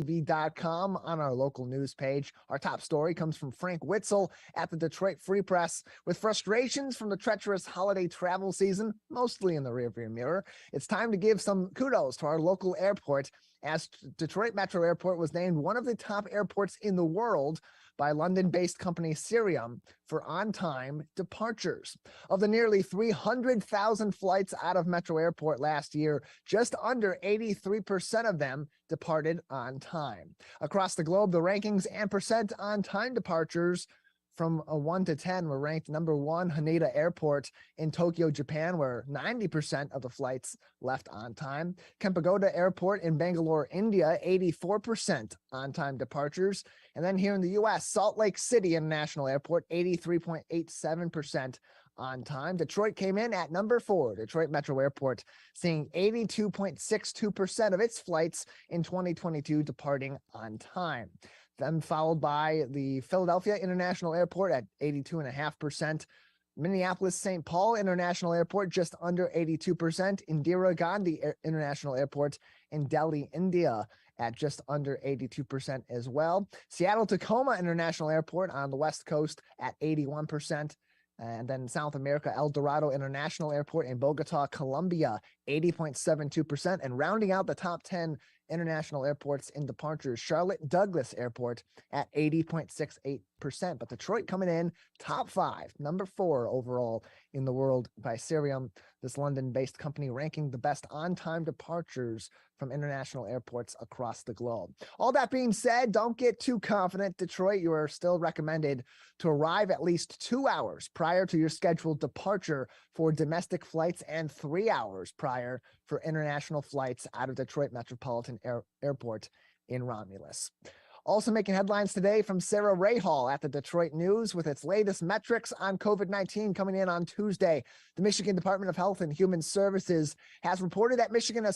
TV.com on our local news page. Our top story comes from Frank Witzel at the Detroit Free Press. With frustrations from the treacherous holiday travel season, mostly in the rearview mirror, it's time to give some kudos to our local airport, as Detroit Metro Airport was named one of the top airports in the world by London-based company Cirium for on-time departures. Of the nearly 300,000 flights out of Metro Airport last year, just under 83% of them departed on time. Across the globe, the rankings and percent on-time departures from a 1 to 10 were ranked number 1 Haneda Airport in Tokyo, Japan, where 90% of the flights left on time. Kempegowda Airport in Bangalore, India, 84% on-time departures. And then here in the U.S., Salt Lake City International Airport, 83.87% on time. Detroit came in at number 4, Detroit Metro Airport, seeing 82.62% of its flights in 2022 departing on time. Then followed by the Philadelphia International Airport at 82.5%. Minneapolis St. Paul International Airport just under 82%. Indira Gandhi International Airport in Delhi, India at just under 82% as well. Seattle Tacoma International Airport on the West Coast at 81%. And then South America, El Dorado International Airport in Bogota, Colombia, 80.72%. And rounding out the top 10 international airports in departures, Charlotte Douglas Airport at 80.68%. But Detroit coming in top 5, number 4 overall in the world by Cirium, this London-based company ranking the best on-time departures from international airports across the globe. All that being said, don't get too confident, Detroit. You are still recommended to arrive at least 2 hours prior to your scheduled departure for domestic flights and 3 hours prior for international flights out of Detroit Metropolitan Airport in Romulus. Also making headlines today from Sarah Rahal at the Detroit News with its latest metrics on COVID-19 coming in on Tuesday. The Michigan Department of Health and Human Services has reported that Michigan has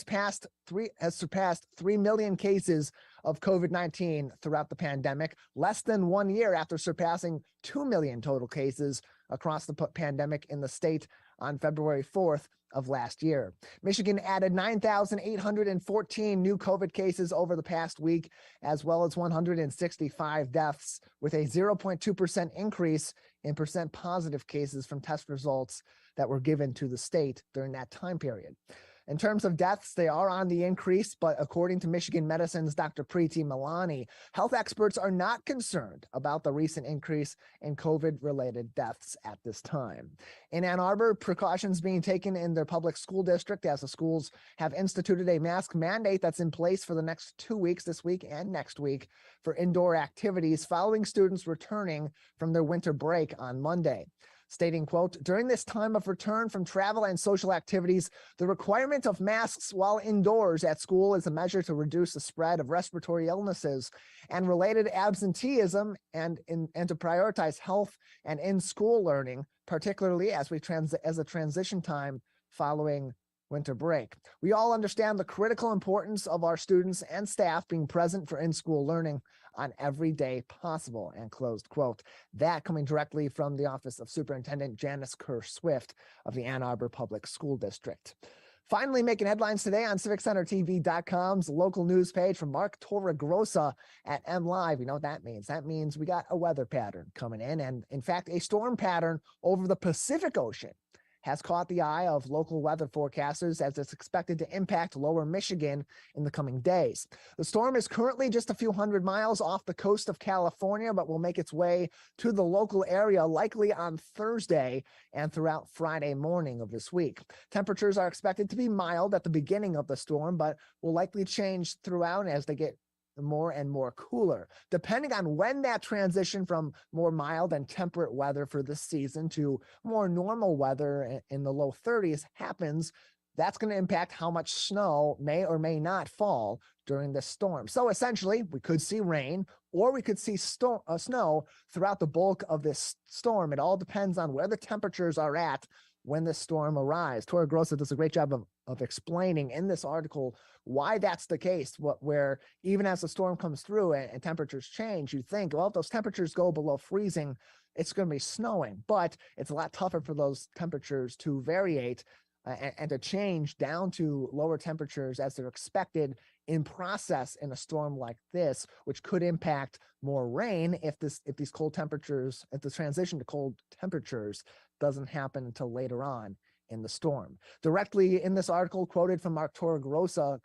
surpassed 3 million cases of COVID-19 throughout the pandemic, less than 1 year after surpassing 2 million total cases across the pandemic in the state on February 4th of last year. Michigan added 9,814 new COVID cases over the past week, as well as 165 deaths, with a 0.2% increase in percent positive cases from test results that were given to the state during that time period. In terms of deaths, they are on the increase, but according to Michigan Medicine's Dr. Preeti Milani, health experts are not concerned about the recent increase in COVID-related deaths at this time. In Ann Arbor, precautions being taken in their public school district as the schools have instituted a mask mandate that's in place for the next 2 weeks, this week and next week, for indoor activities following students returning from their winter break on Monday. Stating, quote, during this time of return from travel and social activities, the requirement of masks while indoors at school is a measure to reduce the spread of respiratory illnesses and related absenteeism and to prioritize health and in-school learning, particularly as a transition time following winter break. We all understand the critical importance of our students and staff being present for in-school learning on every day possible, and closed quote. That coming directly from the office of Superintendent Janice Kerr-Swift of the Ann Arbor Public School District. Finally, making headlines today on CivicCenterTV.com's local news page from Mark Torregrossa at MLive. You know what that means? That means we got a weather pattern coming in, and in fact, a storm pattern over the Pacific Ocean has caught the eye of local weather forecasters as it's expected to impact lower Michigan in the coming days. The storm is currently just a few hundred miles off the coast of California, but will make its way to the local area likely on Thursday and throughout Friday morning of this week. Temperatures are expected to be mild at the beginning of the storm, but will likely change throughout as they get more and more cooler. Depending on when that transition from more mild and temperate weather for this season to more normal weather in the low 30s happens, that's going to impact how much snow may or may not fall during this storm. So essentially, we could see rain or we could see snow throughout the bulk of this storm. It all depends on where the temperatures are at when the storm arrives. Torregrossa does a great job of explaining in this article why that's the case, where even as the storm comes through and temperatures change, you think, well, if those temperatures go below freezing, it's going to be snowing, but it's a lot tougher for those temperatures to variate and to change down to lower temperatures as they're expected in process in a storm like this, which could impact more rain if the transition to cold temperatures doesn't happen until later on in the storm. Directly in this article, quoted from Mark Torregrossa,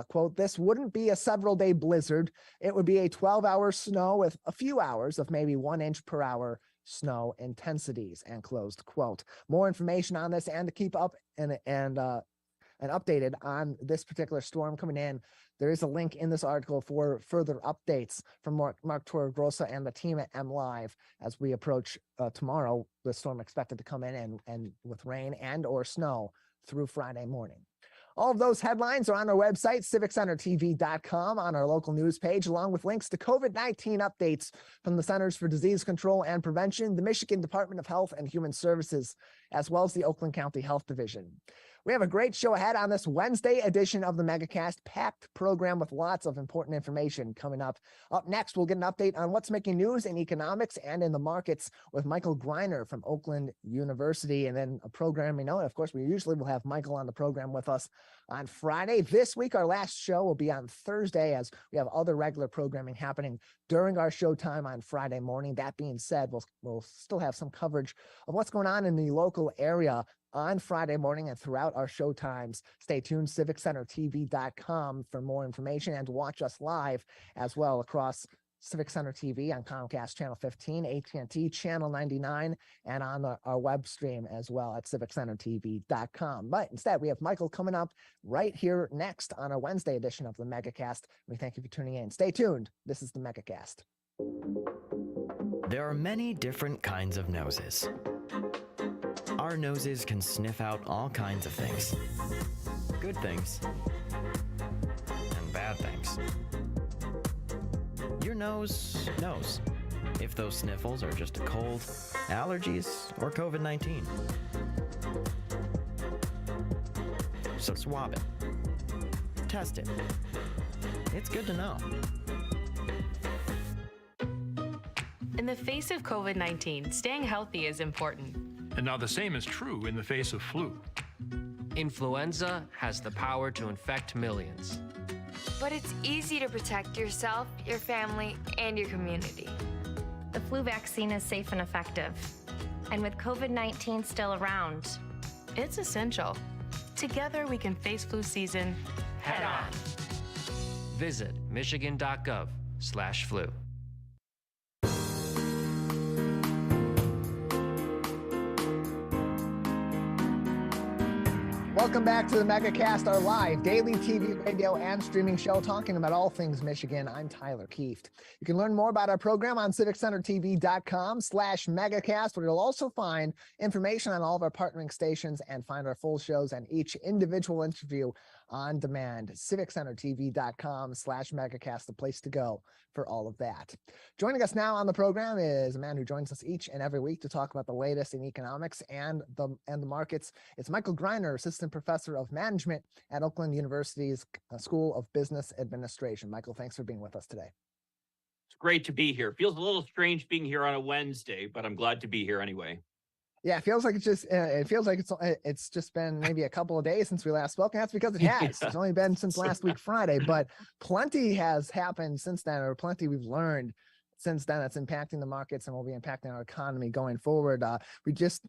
quote, "This wouldn't be a several-day blizzard. It would be a 12-hour snow with a few hours of maybe 1 inch per hour snow intensities," and closed quote. More information on this and to keep up and updated on this particular storm coming in, there is a link in this article for further updates from Mark Torregrossa and the team at MLive as we approach tomorrow, the storm expected to come in and with rain and or snow through Friday morning. All of those headlines are on our website, civiccentertv.com, on our local news page, along with links to COVID-19 updates from the Centers for Disease Control and Prevention, the Michigan Department of Health and Human Services, as well as the Oakland County Health Division. We have a great show ahead on this Wednesday edition of the Megacast, packed program with lots of important information coming up. Up next, we'll get an update on what's making news in economics and in the markets with Michael Greiner from Oakland University, and then a programming note. Of course, we usually will have Michael on the program with us on Friday. This week, our last show will be on Thursday as we have other regular programming happening during our show time on Friday morning. That being said, we'll still have some coverage of what's going on in the local area on Friday morning and throughout our show times. Stay tuned, civiccentertv.com for more information and to watch us live as well across Civic Center TV on Comcast Channel 15, AT&T Channel 99, and on our web stream as well at civiccentertv.com. But instead, we have Michael coming up right here next on our Wednesday edition of the Megacast. We thank you for tuning in. Stay tuned. This is the Megacast. There are many different kinds of noses. Our noses can sniff out all kinds of things. Good things and bad things. Your nose knows if those sniffles are just a cold, allergies, or COVID-19. So swab it. Test it. It's good to know. In the face of COVID-19, staying healthy is important. And now the same is true in the face of flu. Influenza has the power to infect millions. But it's easy to protect yourself, your family, and your community. The flu vaccine is safe and effective. And with COVID-19 still around, It's essential. Together we can face flu season head on. Visit michigan.gov/flu. Welcome back to the Megacast, our live daily TV, radio, and streaming show talking about all things Michigan. I'm Tyler Kieft. You can learn more about our program on civiccentertv.com/megacast, where you'll also find information on all of our partnering stations and find our full shows and each individual interview on demand. civiccentertv.com/megacast, the place to go for all of that. Joining us now on the program is a man who joins us each and every week to talk about the latest in economics and the markets. It's Michael Greiner, assistant professor of management at Oakland University's School of Business Administration. Michael, thanks for being with us today. It's great to be here. Feels a little strange being here on a Wednesday, but I'm glad to be here anyway. Yeah, it feels like it's just been maybe a couple of days since we last spoke, and that's because it has. Yeah. It's only been since last week Friday, but plenty has happened since then, or plenty we've learned since then that's impacting the markets and will be impacting our economy going forward. We just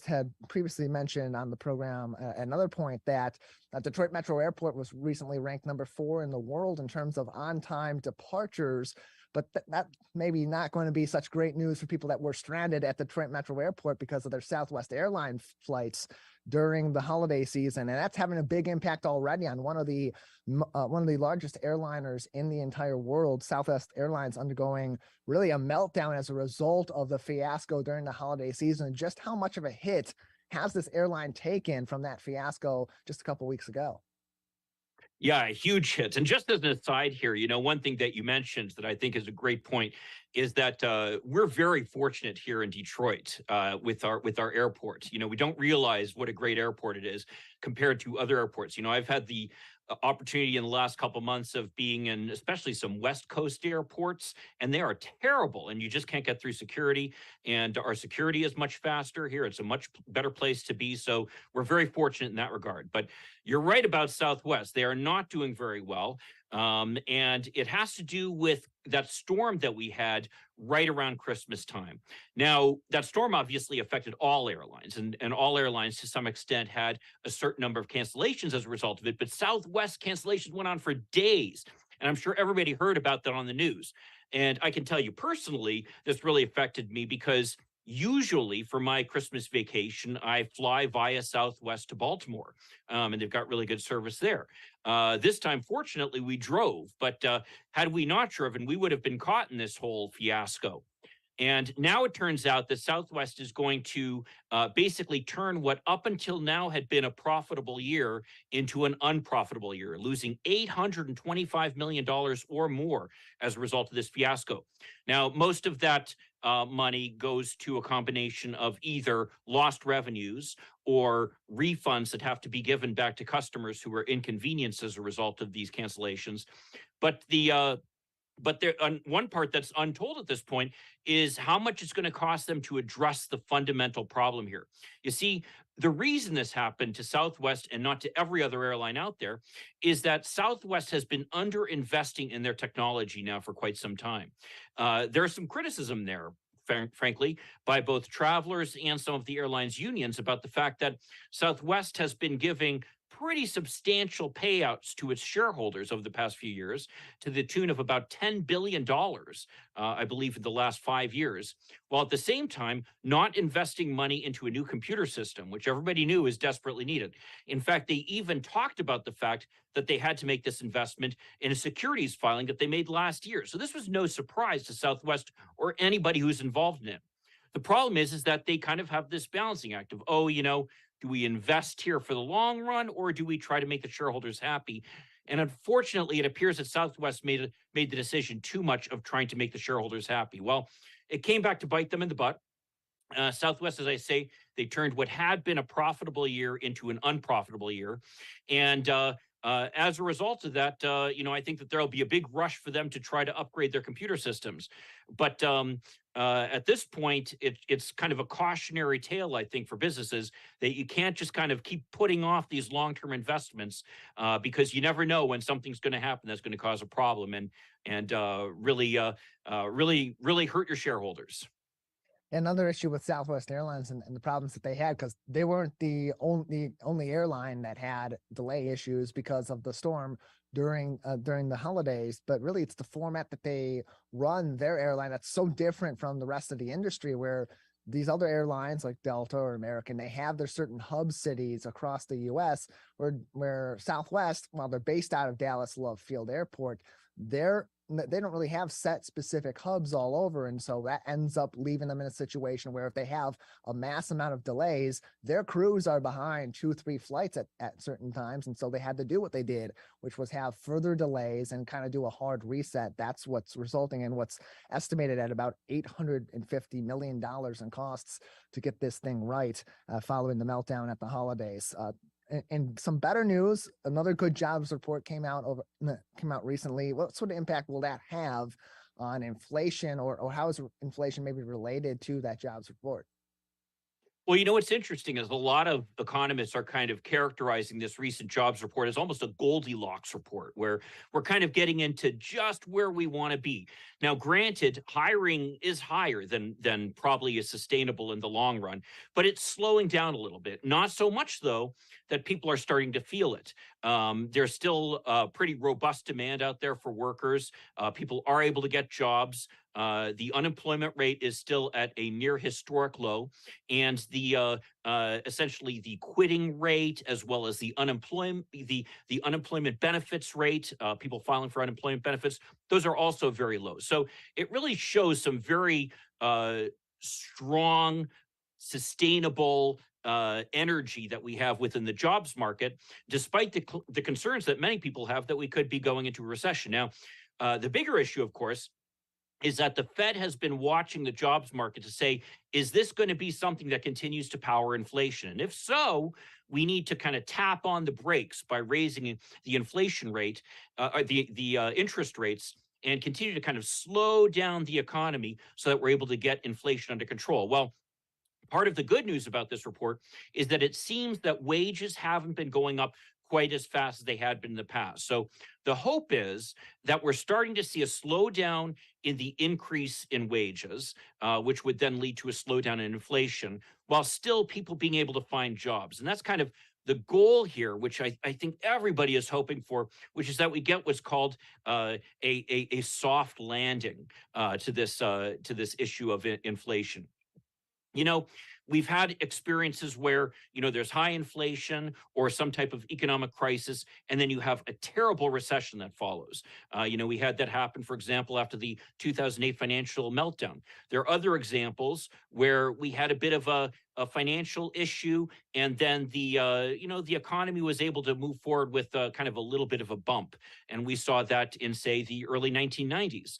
had previously mentioned on the program another point that Detroit Metro Airport was recently ranked number 4 in the world in terms of on-time departures. But that maybe not going to be such great news for people that were stranded at Detroit Metro Airport because of their Southwest airline flights during the holiday season, and that's having a big impact already on one of the largest airliners in the entire world. Southwest Airlines undergoing really a meltdown as a result of the fiasco during the holiday season. Just how much of a hit has this airline taken from that fiasco just a couple weeks ago? Yeah, a huge hit. And just as an aside here, one thing that you mentioned that I think is a great point is that we're very fortunate here in Detroit with our airport. We don't realize what a great airport it is compared to other airports. I've had the opportunity in the last couple months of being in especially some West Coast airports, and they are terrible, and you just can't get through security. And our security is much faster here. It's a much better place to be. So we're very fortunate in that regard. But you're right about Southwest. They are not doing very well. And it has to do with that storm that we had right around Christmas time. Now, that storm obviously affected all airlines, and all airlines to some extent had a certain number of cancellations as a result of it. But Southwest cancellations went on for days. And I'm sure everybody heard about that on the news. And I can tell you personally, this really affected me because usually for my Christmas vacation, I fly via Southwest to Baltimore, and they've got really good service there. This time, fortunately, we drove, but had we not driven, we would have been caught in this whole fiasco. And now it turns out that Southwest is going to basically turn what up until now had been a profitable year into an unprofitable year, losing $825 million or more as a result of this fiasco. Now, most of that money goes to a combination of either lost revenues or refunds that have to be given back to customers who were inconvenienced as a result of these cancellations. But one part that's untold at this point is how much it's going to cost them to address the fundamental problem here. You see, the reason this happened to Southwest and not to every other airline out there is that Southwest has been underinvesting in their technology now for quite some time. There's some criticism there, frankly, by both travelers and some of the airlines unions about the fact that Southwest has been giving pretty substantial payouts to its shareholders over the past few years to the tune of about $10 billion, I believe, in the last 5 years, while at the same time not investing money into a new computer system, which everybody knew is desperately needed. In fact, they even talked about the fact that they had to make this investment in a securities filing that they made last year. So this was no surprise to Southwest or anybody who's involved in it. The problem is that they kind of have this balancing act of, do we invest here for the long run, or do we try to make the shareholders happy? And unfortunately, it appears that Southwest made the decision too much of trying to make the shareholders happy. Well, it came back to bite them in the butt. Southwest, as I say, they turned what had been a profitable year into an unprofitable year. And as a result of that, I think that there'll be a big rush for them to try to upgrade their computer systems. But at this point, it's kind of a cautionary tale, I think, for businesses that you can't just kind of keep putting off these long-term investments because you never know when something's going to happen that's going to cause a problem and really hurt your shareholders. Another issue with Southwest Airlines and the problems that they had, because they weren't the only airline that had delay issues because of the storm during the holidays, but really it's the format that they run their airline that's so different from the rest of the industry, where these other airlines like Delta or American, they have their certain hub cities across the US where Southwest, while they're based out of Dallas Love Field Airport, they don't really have set specific hubs all over. And so that ends up leaving them in a situation where if they have a mass amount of delays, their crews are behind 2-3 flights at certain times. And so they had to do what they did, which was have further delays and kind of do a hard reset. That's what's resulting in what's estimated at about $850 million in costs to get this thing right following the meltdown at the holidays. And some better news, another good jobs report came out recently. What sort of impact will that have on inflation, or how is inflation maybe related to that jobs report? Well, what's interesting is a lot of economists are kind of characterizing this recent jobs report as almost a Goldilocks report, where we're kind of getting into just where we want to be. Now, granted, hiring is higher than probably is sustainable in the long run, but it's slowing down a little bit. Not so much, though, that people are starting to feel it. There's still pretty robust demand out there for workers. People are able to get jobs. The unemployment rate is still at a near historic low, and the essentially the quitting rate, as well as the unemployment benefits rate, people filing for unemployment benefits, those are also very low. So it really shows some very strong, sustainable energy that we have within the jobs market, despite the concerns that many people have that we could be going into a recession. Now, the bigger issue, of course, is that the Fed has been watching the jobs market to say, is this going to be something that continues to power inflation? And if so, we need to kind of tap on the brakes by raising the inflation rate, or the interest rates, and continue to kind of slow down the economy so that we're able to get inflation under control. Well, part of the good news about this report is that it seems that wages haven't been going up quite as fast as they had been in the past. So the hope is that we're starting to see a slowdown in the increase in wages, which would then lead to a slowdown in inflation, while still people being able to find jobs. And that's kind of the goal here, which I think everybody is hoping for, which is that we get what's called a soft landing to this issue of inflation. You know, we've had experiences where, there's high inflation or some type of economic crisis, and then you have a terrible recession that follows. We had that happen, for example, after the 2008 financial meltdown. There are other examples where we had a bit of a financial issue, and then the economy was able to move forward with kind of a little bit of a bump. And we saw that in, say, the early 1990s.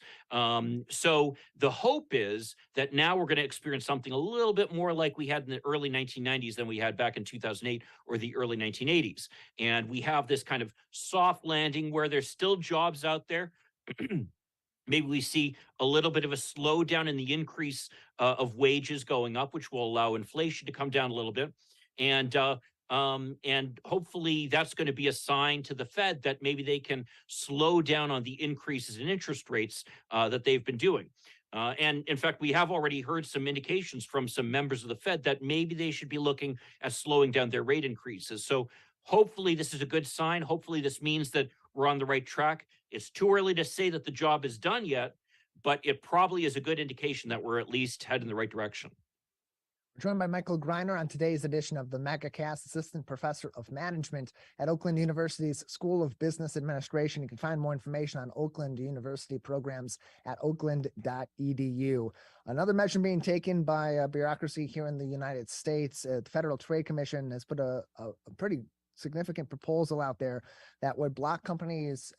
So the hope is that now we're going to experience something a little bit more like we had in the early 1990s than we had back in 2008 or the early 1980s. And we have this kind of soft landing where there's still jobs out there. Maybe we see a little bit of a slowdown in the increase of wages going up, which will allow inflation to come down a little bit. And hopefully that's going to be a sign to the Fed that maybe they can slow down on the increases in interest rates that they've been doing. And in fact, we have already heard some indications from some members of the Fed that maybe they should be looking at slowing down their rate increases. So hopefully this is a good sign. Hopefully this means that we're on the right track. It's too early to say that the job is done yet, but it probably is a good indication that we're at least heading in the right direction. We're joined by Michael Greiner on today's edition of the Megacast, Assistant Professor of Management at Oakland University's School of Business Administration. You can find more information on Oakland University programs at oakland.edu. Another measure being taken by bureaucracy here in the United States, the Federal Trade Commission has put a pretty significant proposal out there that would block companies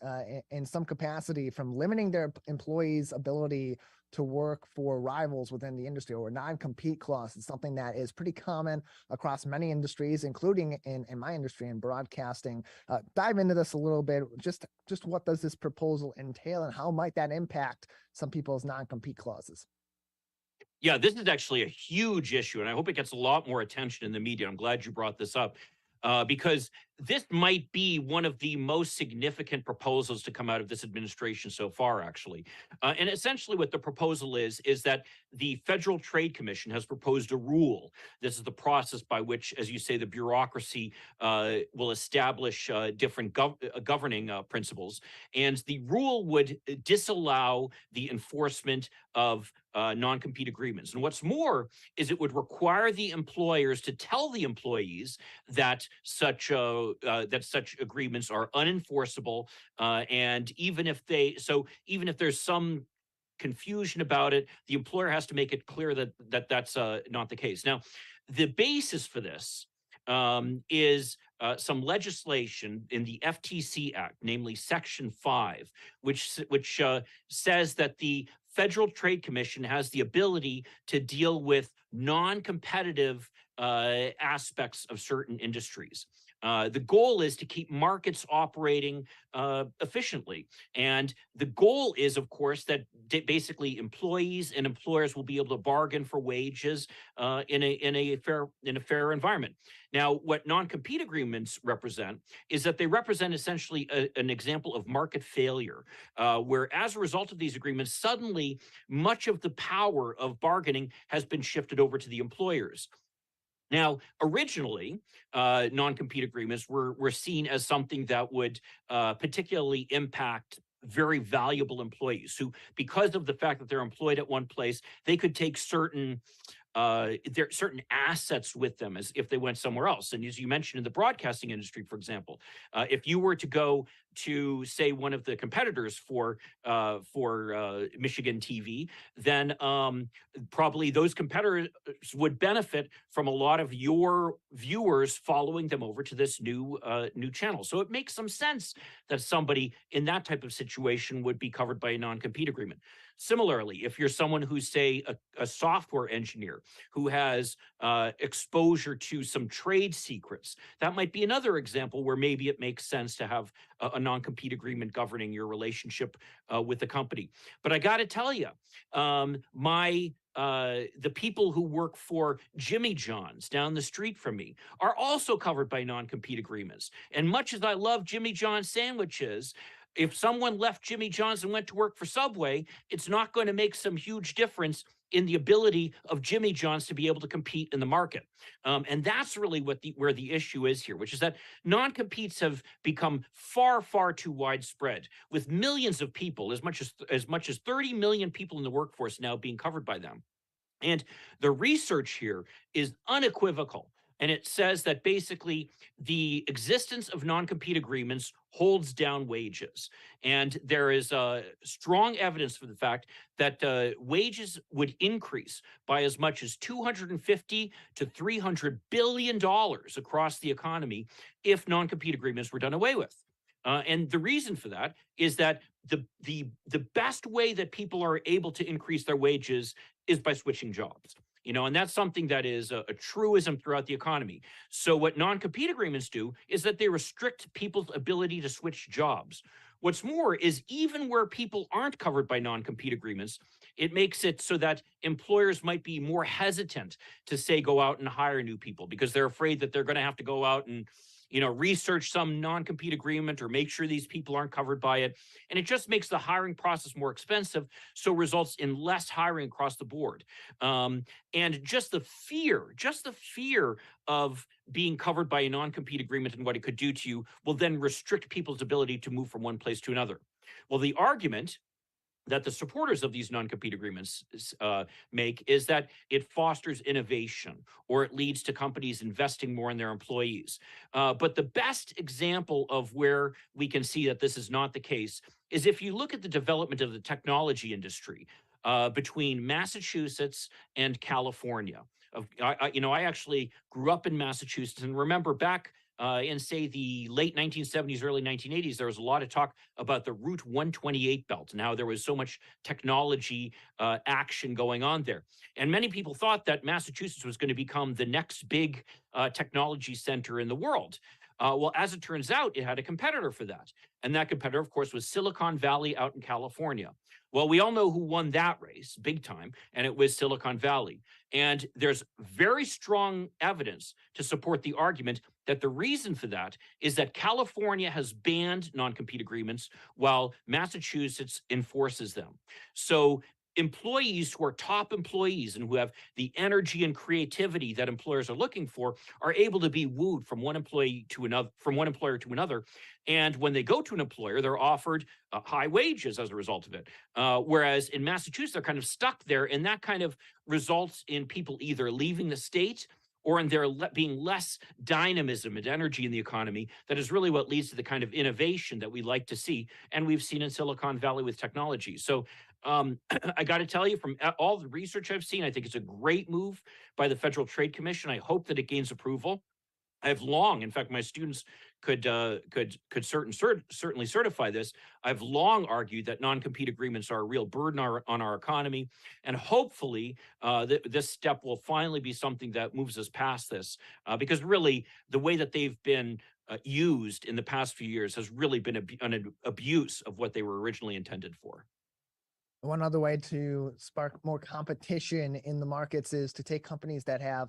in some capacity from limiting their employees' ability to work for rivals within the industry, or non-compete clause. It's something that is pretty common across many industries, including in my industry in broadcasting. Dive into this a little bit. Just what does this proposal entail, and how might that impact some people's non-compete clauses? Yeah, this is actually a huge issue, and I hope it gets a lot more attention in the media. I'm glad you brought this up. Because this might be one of the most significant proposals to come out of this administration so far, actually. And essentially what the proposal is that the Federal Trade Commission has proposed a rule. This is the process by which, as you say, the bureaucracy will establish different governing principles. And the rule would disallow the enforcement of non-compete agreements. And what's more is it would require the employers to tell the employees that such agreements are unenforceable, and even if there's some confusion about it, the employer has to make it clear that that's not the case. Now, the basis for this is some legislation in the FTC Act, namely Section 5, which says that the Federal Trade Commission has the ability to deal with non-competitive aspects of certain industries. The goal is to keep markets operating efficiently. And the goal is, of course, that basically employees and employers will be able to bargain for wages in a fair environment. Now, what non-compete agreements represent is that they represent essentially an example of market failure, where as a result of these agreements, suddenly much of the power of bargaining has been shifted over to the employers. Now, originally, non-compete agreements were seen as something that would particularly impact very valuable employees who, because of the fact that they're employed at one place, they could take certain there are certain assets with them as if they went somewhere else. And as you mentioned in the broadcasting industry, for example, if you were to go to say one of the competitors for Michigan TV, then probably those competitors would benefit from a lot of your viewers following them over to this new channel. So it makes some sense that somebody in that type of situation would be covered by a non-compete agreement. Similarly, if you're someone who's, say, a software engineer who has exposure to some trade secrets, that might be another example where maybe it makes sense to have a non-compete agreement governing your relationship with the company. But I got to tell you, the people who work for Jimmy John's down the street from me are also covered by non-compete agreements. And much as I love Jimmy John's sandwiches, if someone left Jimmy John's and went to work for Subway, it's not going to make some huge difference in the ability of Jimmy John's to be able to compete in the market. And that's really where the issue is here, which is that non-competes have become far, far too widespread, with millions of people, as much as 30 million people in the workforce now being covered by them. And the research here is unequivocal. And it says that basically the existence of non-compete agreements holds down wages. And there is strong evidence for the fact that wages would increase by as much as $250 to $300 billion across the economy if non-compete agreements were done away with. And the reason for that is that the best way that people are able to increase their wages is by switching jobs. And that's something that is a truism throughout the economy. So what non-compete agreements do is that they restrict people's ability to switch jobs. What's more is even where people aren't covered by non-compete agreements, it makes it so that employers might be more hesitant to, say, go out and hire new people because they're afraid that they're going to have to go out and research some non-compete agreement or make sure these people aren't covered by it. And it just makes the hiring process more expensive, so results in less hiring across the board. And just the fear of being covered by a non-compete agreement and what it could do to you will then restrict people's ability to move from one place to another. Well, the argument that the supporters of these non-compete agreements make is that it fosters innovation or it leads to companies investing more in their employees. But the best example of where we can see that this is not the case is if you look at the development of the technology industry between Massachusetts and California. I actually grew up in Massachusetts and remember back in, say, the late 1970s, early 1980s, there was a lot of talk about the Route 128 belt and how there was so much technology action going on there. And many people thought that Massachusetts was going to become the next big technology center in the world. Well, as it turns out, it had a competitor for that. And that competitor, of course, was Silicon Valley out in California. Well, we all know who won that race big time, and it was Silicon Valley. And there's very strong evidence to support the argument that the reason for that is that California has banned non-compete agreements while Massachusetts enforces them. So employees who are top employees and who have the energy and creativity that employers are looking for are able to be wooed from one employer to another. And when they go to an employer, they're offered high wages as a result of it. Whereas in Massachusetts, they're kind of stuck there. And that kind of results in people either leaving the state or in there being less dynamism and energy in the economy. That is really what leads to the kind of innovation that we like to see. And we've seen in Silicon Valley with technology. So I got to tell you, from all the research I've seen, I think it's a great move by the Federal Trade Commission. I hope that it gains approval. I've long, in fact, my students could certainly certify this. I've long argued that non-compete agreements are a real burden on our economy, and hopefully this step will finally be something that moves us past this, because really the way that they've been used in the past few years has really been an abuse of what they were originally intended for. One other way to spark more competition in the markets is to take companies that have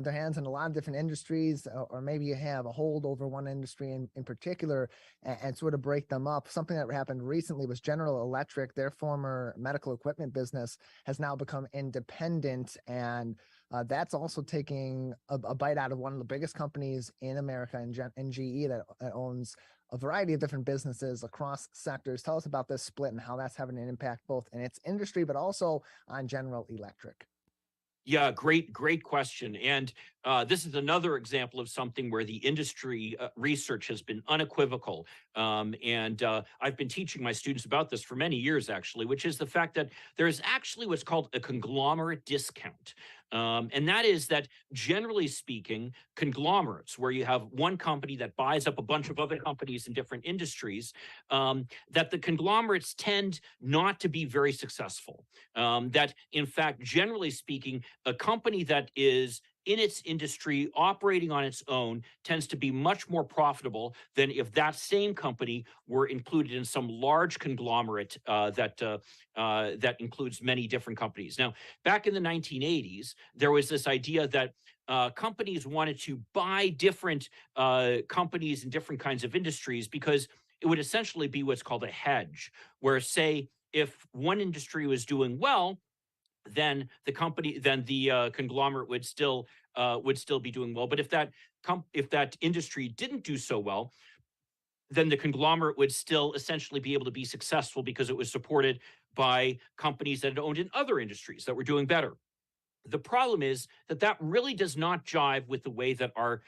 their hands in a lot of different industries, or maybe you have a hold over one industry in particular, and sort of break them up. Something that happened recently was General Electric. Their former medical equipment business has now become independent, and that's also taking a bite out of one of the biggest companies in America, in GE, that owns a variety of different businesses across sectors. Tell us about this split and how that's having an impact both in its industry, but also on General Electric. Yeah, great question. And this is another example of something where the industry research has been unequivocal. And I've been teaching my students about this for many years, actually, which is the fact that there is actually what's called a conglomerate discount. And that is that, generally speaking, conglomerates, where you have one company that buys up a bunch of other companies in different industries, that the conglomerates tend not to be very successful. That, in fact, generally speaking, a company that is in its industry operating on its own tends to be much more profitable than if that same company were included in some large conglomerate that includes many different companies. Now, back in the 1980s, there was this idea that companies wanted to buy different companies in different kinds of industries because it would essentially be what's called a hedge, where, say, if one industry was doing well, then the conglomerate would still be doing well. But if that industry didn't do so well, then the conglomerate would still essentially be able to be successful because it was supported by companies that had owned in other industries that were doing better. The problem is that really does not jive with the way that our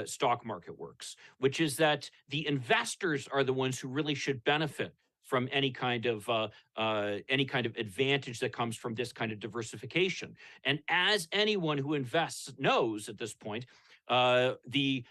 stock market works, which is that the investors are the ones who really should benefit from any kind of advantage that comes from this kind of diversification. And as anyone who invests knows at this point, the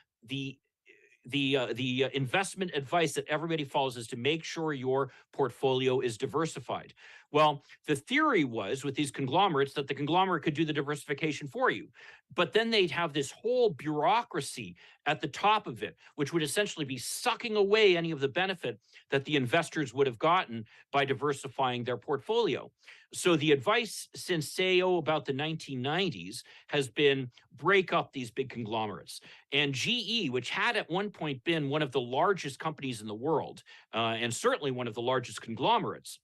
investment advice that everybody follows is to make sure your portfolio is diversified. Well, the theory was with these conglomerates that the conglomerate could do the diversification for you, but then they'd have this whole bureaucracy at the top of it, which would essentially be sucking away any of the benefit that the investors would have gotten by diversifying their portfolio. So the advice since, say, about the 1990s has been break up these big conglomerates. And GE, which had at one point been one of the largest companies in the world, and certainly one of the largest conglomerates,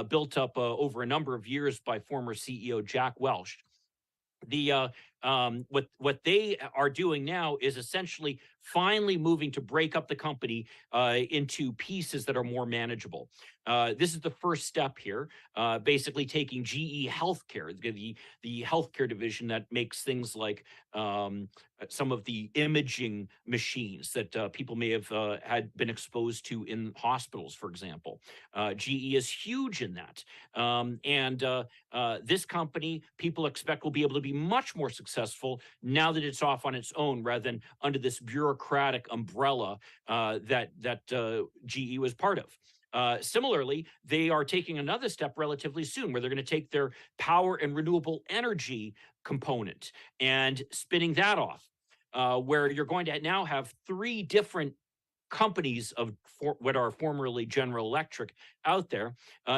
built up over a number of years by former CEO Jack Welch. What they are doing now is essentially finally moving to break up the company into pieces that are more manageable. This is the first step here, basically taking GE Healthcare, the healthcare division that makes things like some of the imaging machines that people may have had been exposed to in hospitals, for example. GE is huge in that. This company, people expect, will be able to be much more successful now that it's off on its own rather than under this bureaucratic umbrella that GE was part of. Similarly, they are taking another step relatively soon where they're going to take their power and renewable energy component and spinning that off, where you're going to now have three different companies of what are formerly General Electric out there,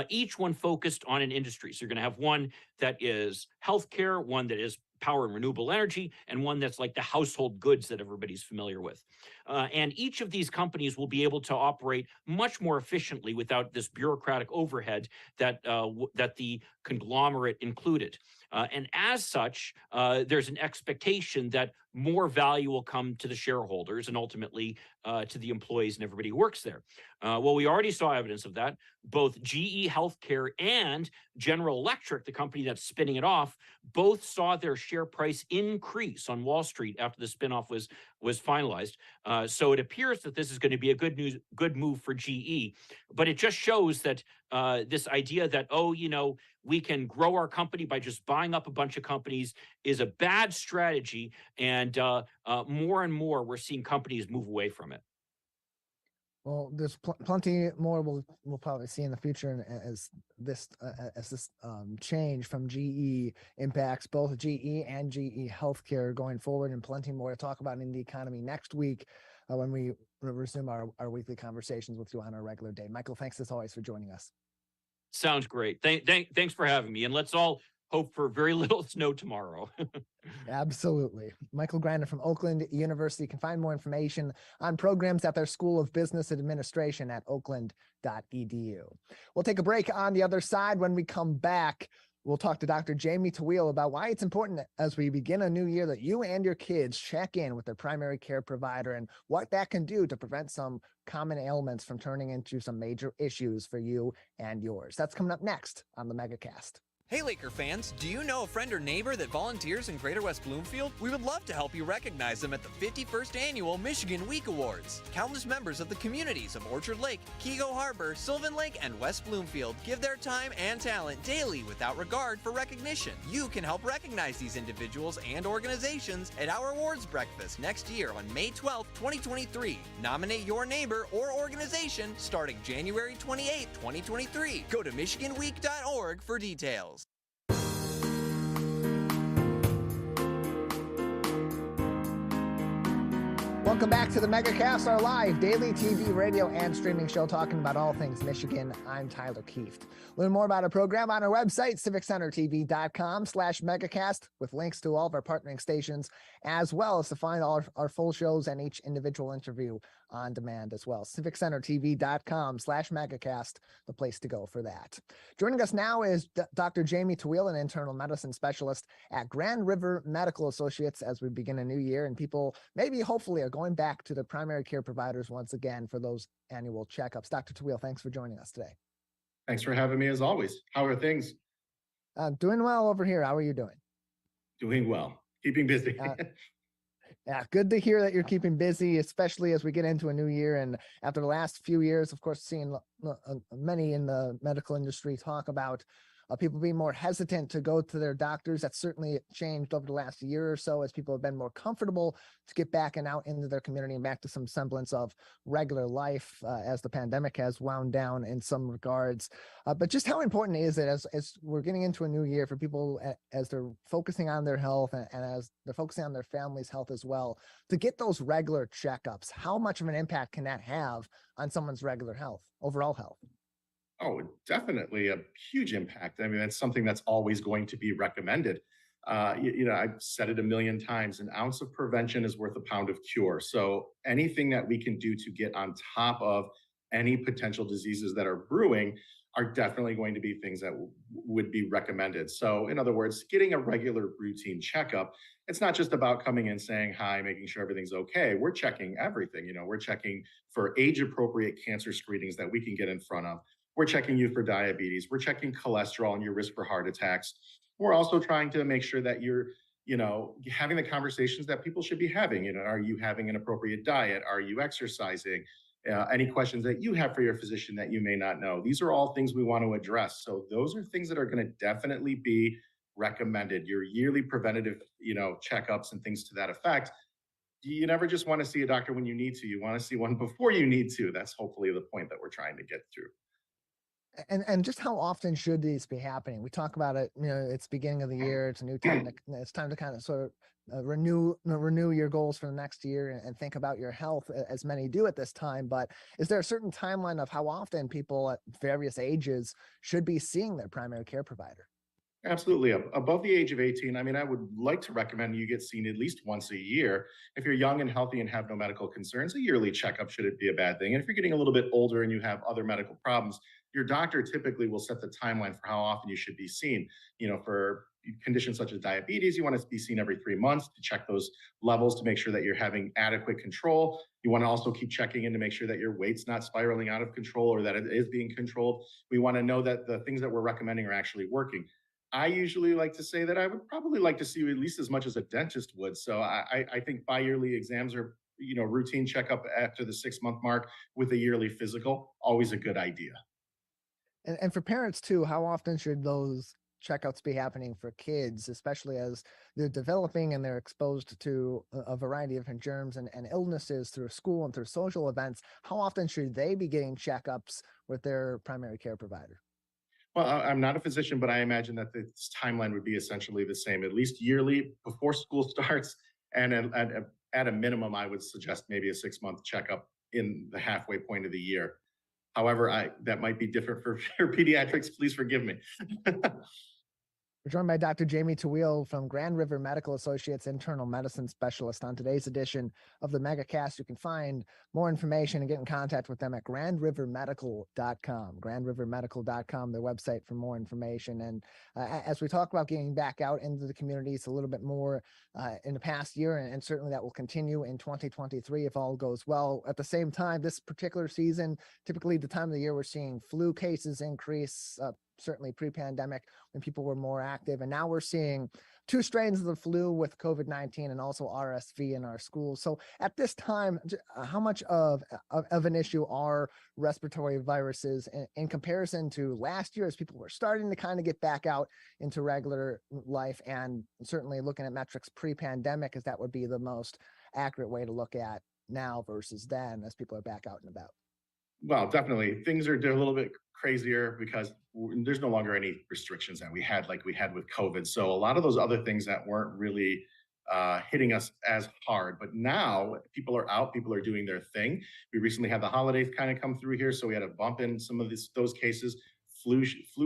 each one focused on an industry. So you're going to have one that is healthcare, one that is power and renewable energy, and one that's like the household goods that everybody's familiar with. And each of these companies will be able to operate much more efficiently without this bureaucratic overhead that the conglomerate included. And as such, there's an expectation that more value will come to the shareholders and ultimately to the employees and everybody who works there. Well, we already saw evidence of that. Both GE Healthcare and General Electric, the company that's spinning it off, both saw their share price increase on Wall Street after the spinoff was finalized. So it appears that this is going to be a good move for GE. But it just shows that this idea that, we can grow our company by just buying up a bunch of companies is a bad strategy. And more and more, we're seeing companies move away from it. Well, there's plenty more we'll probably see in the future as this change from GE impacts both GE and GE Healthcare going forward, and plenty more to talk about in the economy next week when we resume our weekly conversations with you on our regular day. Michael, thanks as always for joining us. Sounds great. Thanks for having me, and let's all hope for very little snow tomorrow. Absolutely. Michael Grinder from Oakland University. You can find more information on programs at their School of Business Administration at oakland.edu. We'll take a break. On the other side, when we come back, we'll talk to Dr. Jamie Tawil about why it's important as we begin a new year that you and your kids check in with their primary care provider and what that can do to prevent some common ailments from turning into some major issues for you and yours. That's coming up next on the Megacast. Hey Laker fans, do you know a friend or neighbor that volunteers in Greater West Bloomfield? We would love to help you recognize them at the 51st Annual Michigan Week Awards. Countless members of the communities of Orchard Lake, Keego Harbor, Sylvan Lake, and West Bloomfield give their time and talent daily without regard for recognition. You can help recognize these individuals and organizations at our awards breakfast next year on May 12th, 2023. Nominate your neighbor or organization starting January 28th, 2023. Go to michiganweek.org for details. Welcome back to the Megacast, our live daily TV, radio, and streaming show talking about all things Michigan. I'm Tyler Kieft. Learn more about our program on our website, civiccentertv.com/megacast, with links to all of our partnering stations, as well as to find all our full shows and each individual interview on demand as well. civiccentertv.com/megacast, the place to go for that. Joining us now is Dr. Jamie Tawil, an internal medicine specialist at Grand River Medical Associates, as we begin a new year, and people maybe hopefully are going back to their primary care providers once again for those annual checkups. Dr. Tawil, thanks for joining us today. Thanks for having me as always. How are things? Doing well over here. How are you doing? Doing well. Keeping busy. Yeah, good to hear that you're keeping busy, especially as we get into a new year. And after the last few years, of course, seeing many in the medical industry talk about people being more hesitant to go to their doctors. That's certainly changed over the last year or so as people have been more comfortable to get back and out into their community and back to some semblance of regular life as the pandemic has wound down in some regards. But just how important is it as we're getting into a new year for people as they're focusing on their health and as they're focusing on their family's health as well, to get those regular checkups? How much of an impact can that have on someone's regular health, overall health? Oh, definitely a huge impact. I mean, that's something that's always going to be recommended. I've said it a million times, an ounce of prevention is worth a pound of cure. So anything that we can do to get on top of any potential diseases that are brewing are definitely going to be things that would be recommended. So in other words, getting a regular routine checkup, it's not just about coming in saying hi, making sure everything's okay. We're checking everything. We're checking for age appropriate cancer screenings that we can get in front of. We're checking you for diabetes. We're checking cholesterol and your risk for heart attacks. We're also trying to make sure that you're, having the conversations that people should be having. Are you having an appropriate diet? Are you exercising? Any questions that you have for your physician that you may not know? These are all things we want to address. So those are things that are going to definitely be recommended. Your yearly preventative, checkups and things to that effect. You never just want to see a doctor when you need to. You want to see one before you need to. That's hopefully the point that we're trying to get through. And just how often should these be happening? We talk about it, it's beginning of the year. It's a new time. It's time to kind of sort of renew your goals for the next year and think about your health, as many do at this time. But is there a certain timeline of how often people at various ages should be seeing their primary care provider? Absolutely. Above the age of 18, I would like to recommend you get seen at least once a year. If you're young and healthy and have no medical concerns, a yearly checkup shouldn't be a bad thing. And if you're getting a little bit older and you have other medical problems, your doctor typically will set the timeline for how often you should be seen. For conditions such as diabetes, you want to be seen every 3 months to check those levels to make sure that you're having adequate control. You want to also keep checking in to make sure that your weight's not spiraling out of control or that it is being controlled. We want to know that the things that we're recommending are actually working. I usually like to say that I would probably like to see you at least as much as a dentist would. So I think bi-yearly exams are, routine checkup after the 6-month mark with a yearly physical, always a good idea. And for parents too, how often should those checkouts be happening for kids, especially as they're developing and they're exposed to a variety of different germs and illnesses through school and through social events? How often should they be getting checkups with their primary care provider? Well, I'm not a physician, but I imagine that this timeline would be essentially the same, at least yearly before school starts. And at a minimum, I would suggest maybe a 6-month checkup in the halfway point of the year. However, that might be different for pediatrics. Please forgive me. We're joined by Dr. Jamie Tawil from Grand River Medical Associates, internal medicine specialist. On today's edition of the Megacast, you can find more information and get in contact with them at grandrivermedical.com, grandrivermedical.com, their website for more information. And as we talk about getting back out into the communities a little bit more in the past year, and certainly that will continue in 2023 if all goes well. At the same time, this particular season, typically the time of the year we're seeing flu cases increase, certainly pre-pandemic when people were more active. And now we're seeing two strains of the flu with COVID-19 and also RSV in our schools. So at this time, how much of an issue are respiratory viruses in comparison to last year, as people were starting to kind of get back out into regular life, and certainly looking at metrics pre-pandemic, as that would be the most accurate way to look at now versus then as people are back out and about? Well, definitely. Things are a little bit crazier because there's no longer any restrictions that we had like we had with COVID. So a lot of those other things that weren't really hitting us as hard. But now people are out, people are doing their thing. We recently had the holidays kind of come through here, so we had a bump in some of those cases. Flu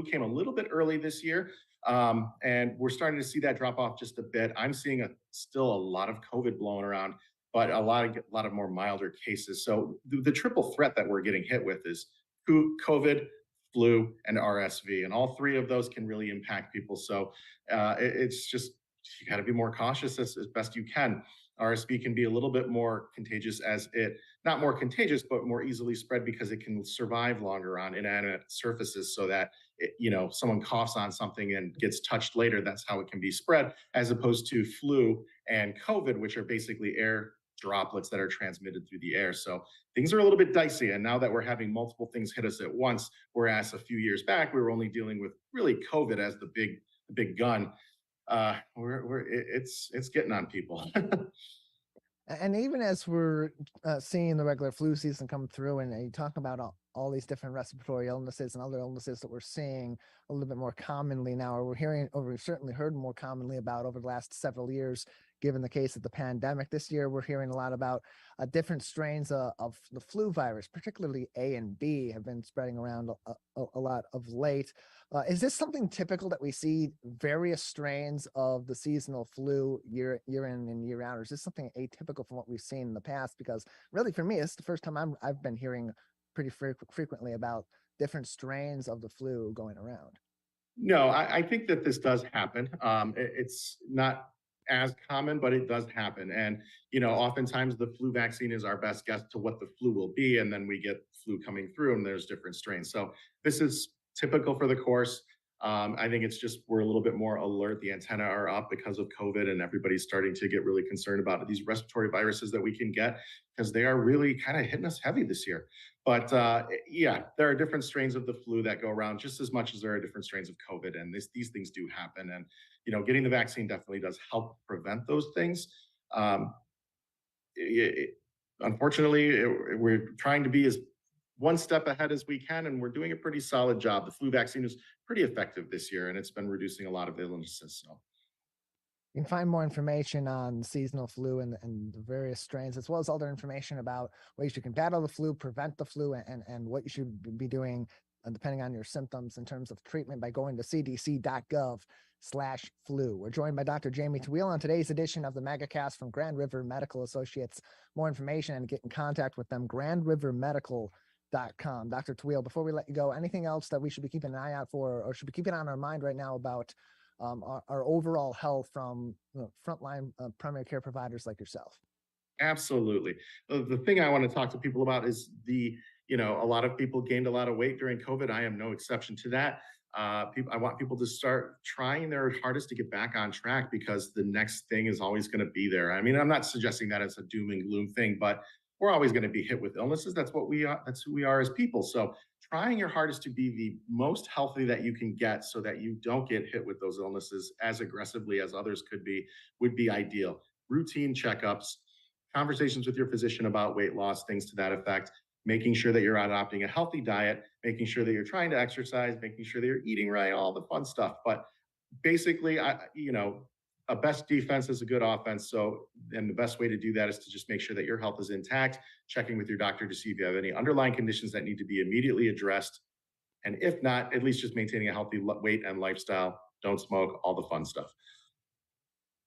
came a little bit early this year, and we're starting to see that drop off just a bit. I'm seeing still a lot of COVID blowing around, but a lot of more milder cases. So the triple threat that we're getting hit with is COVID, flu, and RSV, and all three of those can really impact people. So it's just, you got to be more cautious as best you can. RSV can be a little bit more contagious, not more contagious, but more easily spread because it can survive longer on inanimate surfaces, so that someone coughs on something and gets touched later. That's how it can be spread, as opposed to flu and COVID, which are basically air droplets that are transmitted through the air. So things are a little bit dicey. And now that we're having multiple things hit us at once, whereas a few years back, we were only dealing with really COVID as the big gun. It's getting on people. And even as we're seeing the regular flu season come through, and you talk about all these different respiratory illnesses and other illnesses that we're seeing a little bit more commonly now, or we've certainly heard more commonly about over the last several years, given the case of the pandemic. This year, we're hearing a lot about different strains of the flu virus, particularly A and B, have been spreading around a lot of late. Is this something typical that we see various strains of the seasonal flu year in and year out, or is this something atypical from what we've seen in the past? Because really, for me, it's the first time I've been hearing pretty frequently about different strains of the flu going around. No, I think that this does happen. It's not as common, but it does happen. And, oftentimes the flu vaccine is our best guess to what the flu will be. And then we get flu coming through and there's different strains. So this is typical for the course. I think it's just, we're a little bit more alert. The antenna are up because of COVID, and everybody's starting to get really concerned about these respiratory viruses that we can get, because they are really kind of hitting us heavy this year. But yeah, there are different strains of the flu that go around just as much as there are different strains of COVID. And these things do happen. And, getting the vaccine definitely does help prevent those things. Unfortunately, we're trying to be as one step ahead as we can, and we're doing a pretty solid job. The flu vaccine is pretty effective this year, and it's been reducing a lot of illnesses. So you can find more information on seasonal flu and the various strains, as well as other information about ways you can battle the flu, prevent the flu, and what you should be doing depending on your symptoms in terms of treatment by going to cdc.gov/flu. We're joined by Dr. Jamie Tawil on today's edition of the Megacast from Grand River Medical Associates. More information and get in contact with them, grandrivermedical.com. Dr. Tawil, before we let you go, anything else that we should be keeping an eye out for, or should be keeping on our mind right now about our overall health from frontline primary care providers like yourself? Absolutely. The thing I want to talk to people about is a lot of people gained a lot of weight during COVID. I am no exception to that. I want people to start trying their hardest to get back on track, because the next thing is always going to be there. I mean, I'm not suggesting that it's a doom and gloom thing, but we're always going to be hit with illnesses. That's what we are. That's who we are as people. So trying your hardest to be the most healthy that you can get, so that you don't get hit with those illnesses as aggressively as others could be, would be ideal. Routine checkups, conversations with your physician about weight loss, things to that effect, making sure that you're adopting a healthy diet, making sure that you're trying to exercise, making sure that you're eating right, all the fun stuff. But basically, a best defense is a good offense. So, and the best way to do that is to just make sure that your health is intact, checking with your doctor to see if you have any underlying conditions that need to be immediately addressed. And if not, at least just maintaining a healthy weight and lifestyle. Don't smoke, all the fun stuff.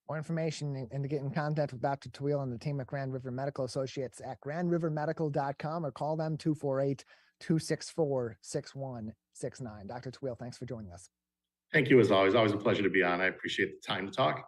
More information and to get in contact with Dr. Tawil and the team at Grand River Medical Associates at grandrivermedical.com, or call them 248-264-6169. Dr. Tawil, thanks for joining us. Thank you, as always. Always a pleasure to be on. I appreciate the time to talk.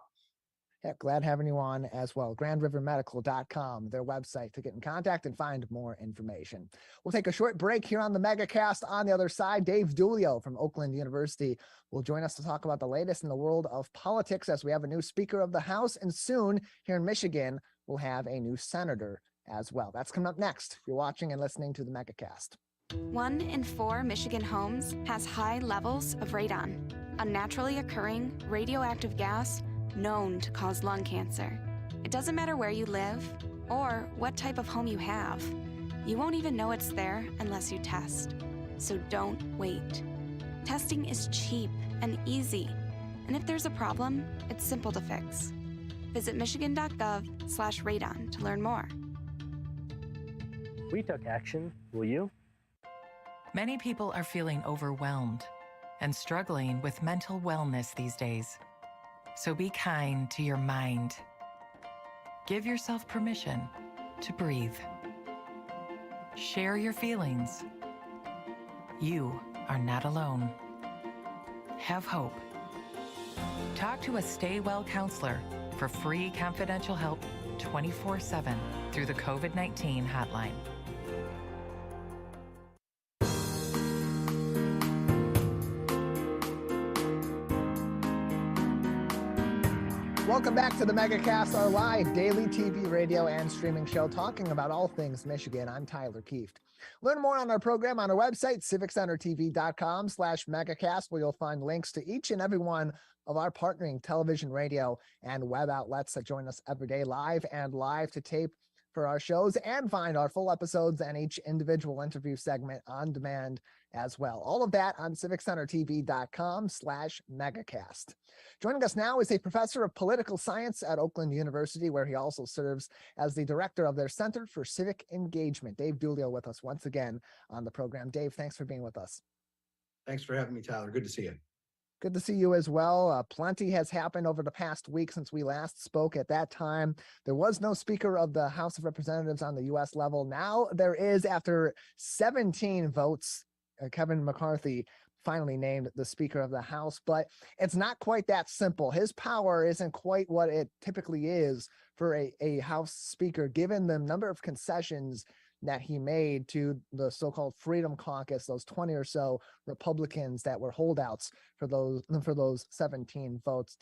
Yeah, glad having you on as well. GrandRiverMedical.com, their website to get in contact and find more information. We'll take a short break here on the Megacast. On the other side, Dave Dulio from Oakland University will join us to talk about the latest in the world of politics as we have a new Speaker of the House, and soon here in Michigan, we'll have a new senator as well. That's coming up next. You're watching and listening to the Megacast. 1 in 4 Michigan homes has high levels of radon, a naturally occurring radioactive gas known to cause lung cancer. It doesn't matter where you live or what type of home you have. You won't even know it's there unless you test. So don't wait. Testing is cheap and easy. And if there's a problem, it's simple to fix. Visit michigan.gov/radon to learn more. We took action. Will you? Many people are feeling overwhelmed and struggling with mental wellness these days. So be kind to your mind. Give yourself permission to breathe. Share your feelings. You are not alone. Have hope. Talk to a Stay Well counselor for free confidential help 24/7 through the COVID-19 hotline. Welcome back to the Megacast, our live daily TV, radio, and streaming show talking about all things Michigan. I'm Tyler Kieft. Learn more on our program on our website, civiccentertv.com/megacast, where you'll find links to each and every one of our partnering television, radio, and web outlets that join us every day live to tape for our shows, and find our full episodes and each individual interview segment on demand as well. All of that on civiccentertv.com/megacast. Joining us now is a professor of political science at Oakland University, where he also serves as the director of their Center for Civic Engagement. Dave Dulio with us once again on the program. Dave, thanks for being with us. Thanks for having me, Tyler. Good to see you. Good to see you as well. Plenty has happened over the past week since we last spoke. At that time, there was no Speaker of the House of Representatives on the U.S. level. Now there is, after 17 votes. Kevin McCarthy finally named the Speaker of the House, but it's not quite that simple. His power isn't quite what it typically is for a House Speaker, given the number of concessions that he made to the so-called Freedom Caucus, those 20 or so Republicans that were holdouts for those 17 votes.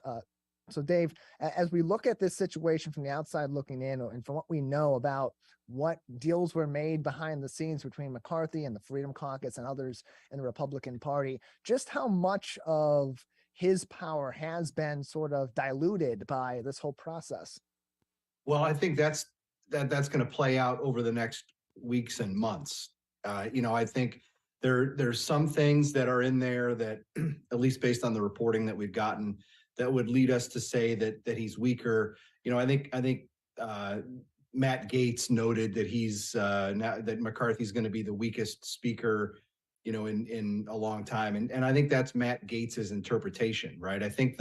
So Dave, as we look at this situation from the outside looking in, and from what we know about what deals were made behind the scenes between McCarthy and the Freedom Caucus and others in the Republican Party, just how much of his power has been sort of diluted by this whole process? Well, I think that's going to play out over the next weeks and months. I think there's some things that are in there that, at least based on the reporting that we've gotten, that would lead us to say that he's weaker. I think Matt Gaetz noted that he's now that McCarthy's going to be the weakest speaker, in a long time, and I think that's Matt Gaetz's interpretation, right? I think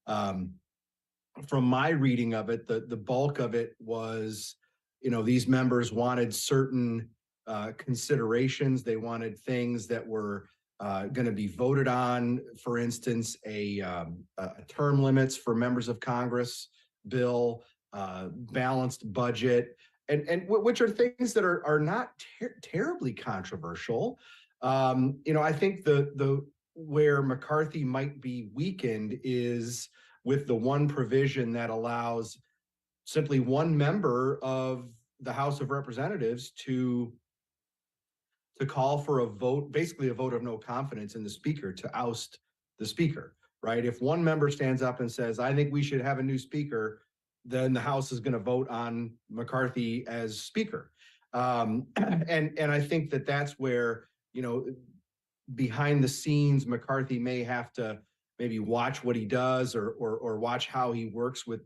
from my reading of it, the bulk of it was, these members wanted certain considerations. They wanted things that were going to be voted on, for instance, a term limits for members of Congress bill, balanced budget, and which are things that are not terribly controversial. I think the where McCarthy might be weakened is with the one provision that allows simply one member of the House of Representatives to call for a vote, basically a vote of no confidence in the Speaker, to oust the Speaker, right? If one member stands up and says, I think we should have a new Speaker, then the House is going to vote on McCarthy as Speaker. And I think that's where, behind the scenes, McCarthy may have to maybe watch what he does or watch how he works with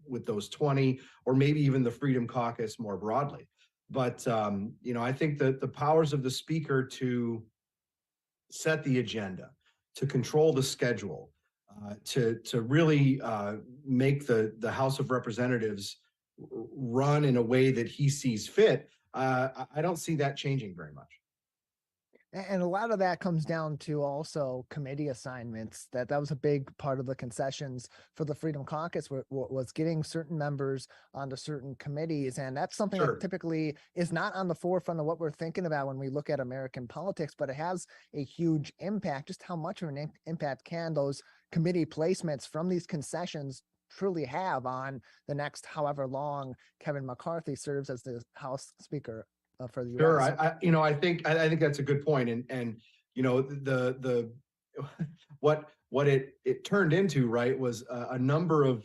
with those 20, or maybe even the Freedom Caucus more broadly. But, I think that the powers of the Speaker to set the agenda, to control the schedule, to really make the House of Representatives run in a way that he sees fit, I don't see that changing very much. And a lot of that comes down to also committee assignments. That was a big part of the concessions for the Freedom Caucus was getting certain members onto certain committees. And that's something Sure. that typically is not on the forefront of what we're thinking about when we look at American politics, but it has a huge impact. Just how much of an impact can those committee placements from these concessions truly have on the next however long Kevin McCarthy serves as the House Speaker for the U.S. Sure. I think that's a good point. And the what it turned into, right, was a number of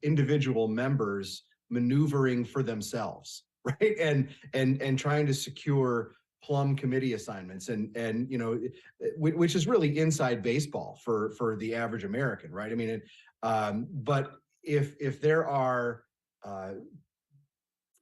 individual members maneuvering for themselves, right, and trying to secure plum committee assignments, and which is really inside baseball for the average American, right? I mean, but if there are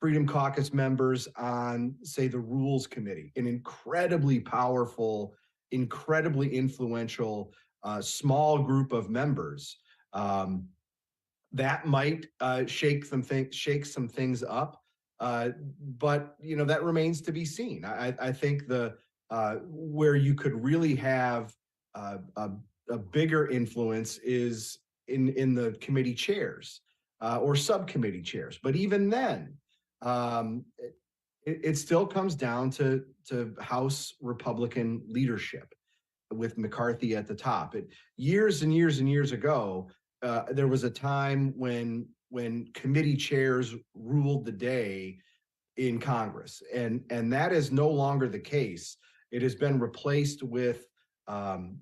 Freedom Caucus members on, say, the Rules Committee, an incredibly powerful, incredibly influential, small group of members, that might shake some things up. But that remains to be seen. I think where you could really have a bigger influence is in the committee chairs or subcommittee chairs. But even then, it still comes down to House Republican leadership with McCarthy at the top. Years and years and years ago, there was a time when committee chairs ruled the day in Congress, and that is no longer the case. It has been replaced with an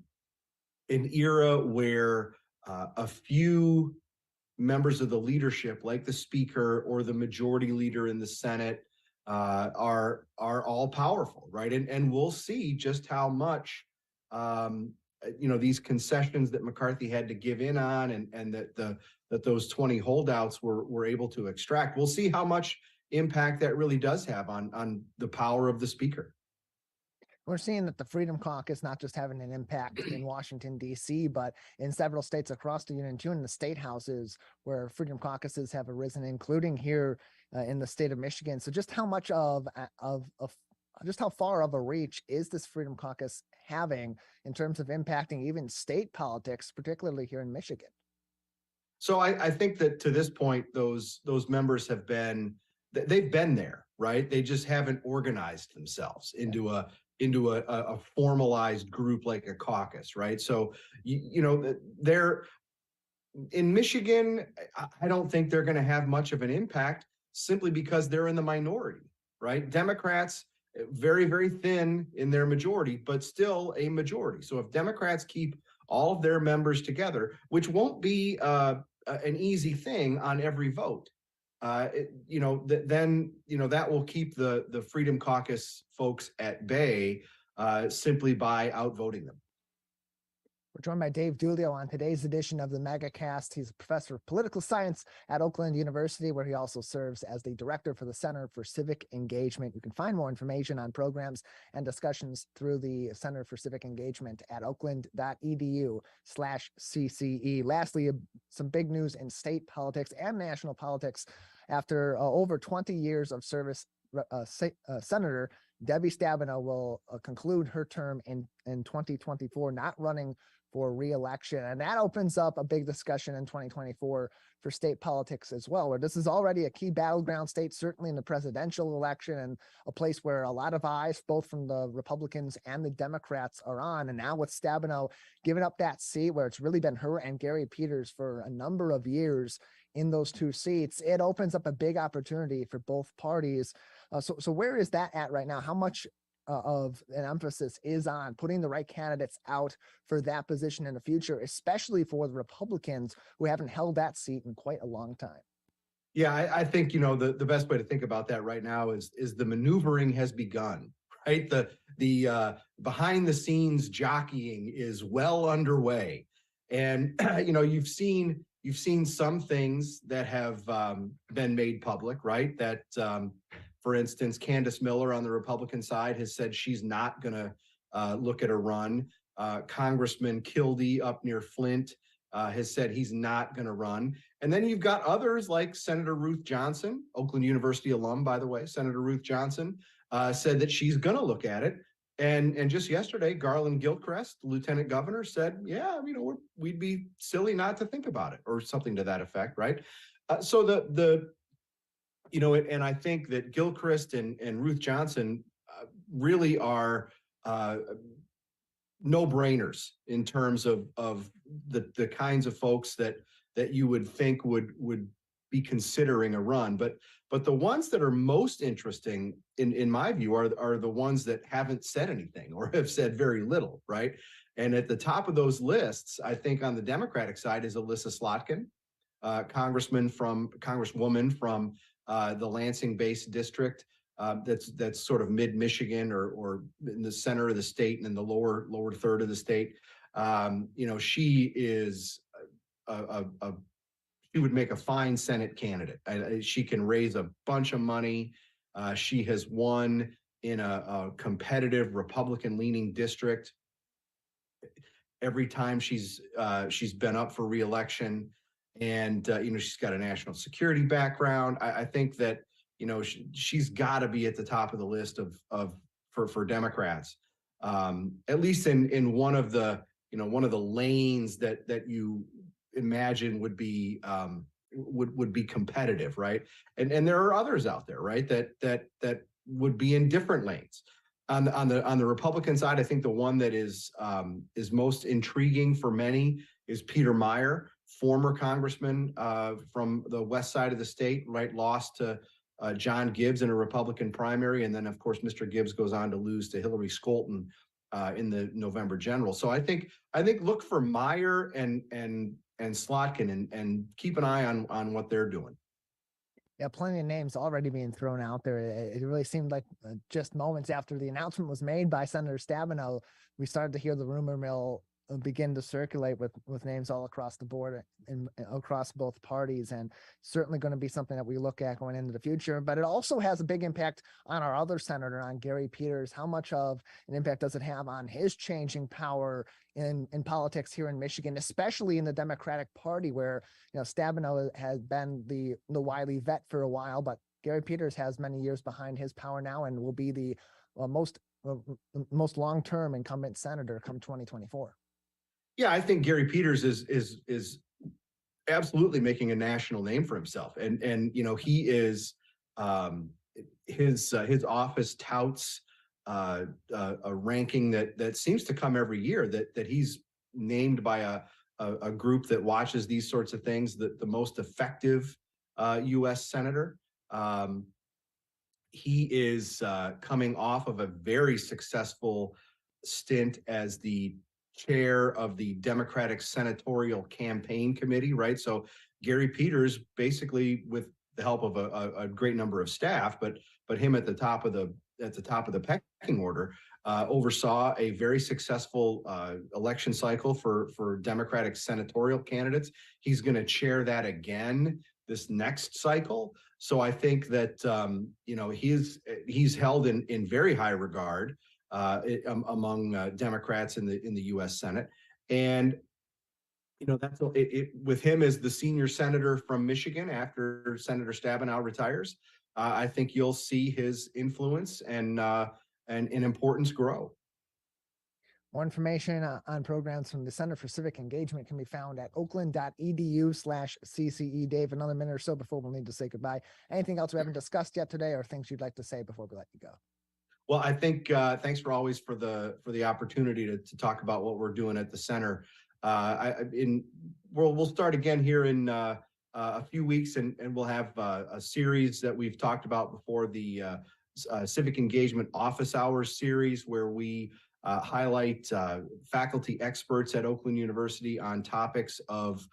era where a few members of the leadership, like the Speaker or the Majority Leader in the Senate, are all powerful, right? And we'll see just how much these concessions that McCarthy had to give in on, and that those 20 holdouts were able to extract. We'll see how much impact that really does have on the power of the Speaker. We're seeing that the Freedom Caucus not just having an impact in Washington, D.C., but in several states across the union, too, in the state houses where Freedom Caucuses have arisen, including here in the state of Michigan. So just how much just how far of a reach is this Freedom Caucus having in terms of impacting even state politics, particularly here in Michigan? So I think that to this point, those members they've been there, right? They just haven't organized themselves into a formalized group like a caucus, right? So, they're in Michigan. I don't think they're going to have much of an impact simply because they're in the minority, right? Democrats, very, very thin in their majority, but still a majority. So if Democrats keep all of their members together, which won't be an easy thing on every vote, then that will keep the Freedom Caucus folks at bay simply by outvoting them. We're joined by Dave Dulio on today's edition of the Megacast. He's a professor of political science at Oakland University, where he also serves as the director for the Center for Civic Engagement. You can find more information on programs and discussions through the Center for Civic Engagement at oakland.edu/CCE. Lastly, some big news in state politics and national politics. After over 20 years of service, Senator Debbie Stabenow will conclude her term in 2024, not running for re-election. And that opens up a big discussion in 2024 for state politics as well, where this is already a key battleground state, certainly in the presidential election, and a place where a lot of eyes, both from the Republicans and the Democrats, are on. And now with Stabenow giving up that seat where it's really been her and Gary Peters for a number of years in those two seats, it opens up a big opportunity for both parties. So where is that at right now? How much of an emphasis is on putting the right candidates out for that position in the future, especially for the Republicans who haven't held that seat in quite a long time? Yeah, I think, the best way to think about that right now is the maneuvering has begun, right? The behind the scenes jockeying is well underway. And, you've seen some things that have been made public, right? That, for instance, Candace Miller on the Republican side has said she's not going to look at a run. Congressman Kildee up near Flint has said he's not going to run. And then you've got others like Senator Ruth Johnson, Oakland University alum, by the way. Senator Ruth Johnson said that she's going to look at it. And just yesterday, Garland Gilchrist, the lieutenant governor, said, yeah, we'd be silly not to think about it, or something to that effect, right? So and I think that Gilchrist and Ruth Johnson really are no-brainers in terms of the kinds of folks that you would think would be considering a run. But the ones that are most interesting, in my view, are the ones that haven't said anything or have said very little, right? And at the top of those lists, I think on the Democratic side is Alyssa Slotkin, congresswoman from the Lansing-based district. That's sort of mid-Michigan or in the center of the state and in the lower third of the state. She is she would make a fine Senate candidate. She can raise a bunch of money. She has won in a competitive Republican-leaning district every time she's been up for re-election, and she's got a national security background. I think that she's got to be at the top of the list for Democrats, at least in one of the lanes that you imagine would be competitive, right? And there are others out there, right, that would be in different lanes. On the Republican side, I think the one that is most intriguing for many is Peter Meyer, former congressman from the west side of the state, right? Lost to John Gibbs in a Republican primary, and then of course Mr. Gibbs goes on to lose to Hillary Scholten in the November general. So I think look for Meyer and Slotkin and keep an eye on what they're doing. Yeah, plenty of names already being thrown out there. It really seemed like just moments after the announcement was made by Senator Stabenow, we started to hear the rumor mill begin to circulate with names all across the board and across both parties, and certainly going to be something that we look at going into the future. But it also has a big impact on our other senator, on Gary Peters. How much of an impact does it have on his changing power in politics here in Michigan, especially in the Democratic Party, where Stabenow has been the wily vet for a while, but Gary Peters has many years behind his power now and will be the most long-term incumbent senator come 2024. Yeah, I think Gary Peters is absolutely making a national name for himself, and he is his office touts a ranking that seems to come every year, that he's named by a group that watches these sorts of things, the most effective U.S. senator. He is coming off of a very successful stint as the chair of the Democratic Senatorial Campaign Committee, right? So Gary Peters, basically with the help of a great number of staff, but him at the top of the pecking order, oversaw a very successful election cycle for Democratic senatorial candidates. He's going to chair that again this next cycle. So I think that he's held in very high regard among Democrats in the U.S. Senate, and that's with him as the senior senator from Michigan after Senator Stabenow retires. I think you'll see his influence and importance grow. More information on programs from the Center for Civic Engagement can be found at oakland.edu/CCE. Dave, another minute or so before we'll need to say goodbye. Anything else we haven't discussed yet today, or things you'd like to say before we let you go? Well, I think thanks for always for the opportunity to talk about what we're doing at the center. We'll start again here in a few weeks, and we'll have a series that we've talked about before, the Civic Engagement Office Hours series, where we highlight faculty experts at Oakland University on topics of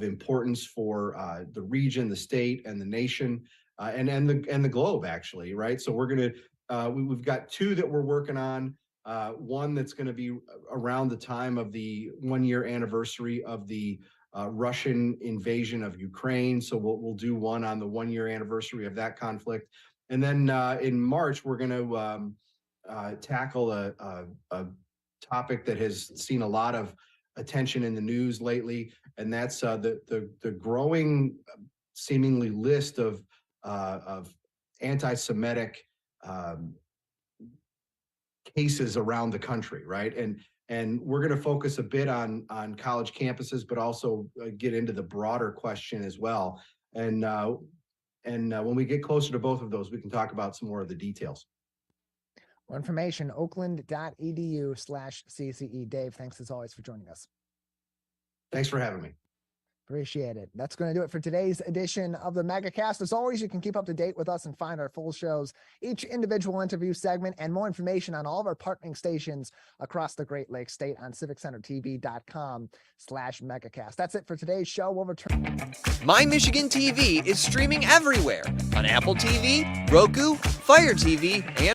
importance for the region, the state, and the nation, and the globe, actually, right? So we're going to we've got two that we're working on. One that's going to be around the time of the 1-year anniversary of the Russian invasion of Ukraine. So we'll do one on the 1-year anniversary of that conflict. And then in March, we're going to tackle a topic that has seen a lot of attention in the news lately, and that's the growing, seemingly list of anti-Semitic cases around the country, right? And we're going to focus a bit on college campuses, but also get into the broader question as well. And when we get closer to both of those, we can talk about some more of the details. More information, oakland.edu/CCE. Dave, thanks as always for joining us. Thanks for having me. Appreciate it. That's going to do it for today's edition of the Megacast. As always, you can keep up to date with us and find our full shows, each individual interview segment, and more information on all of our partnering stations across the Great Lakes State on civiccentertv.com/megacast. That's it for today's show. We'll return. My Michigan TV is streaming everywhere on Apple TV, Roku, Fire TV, and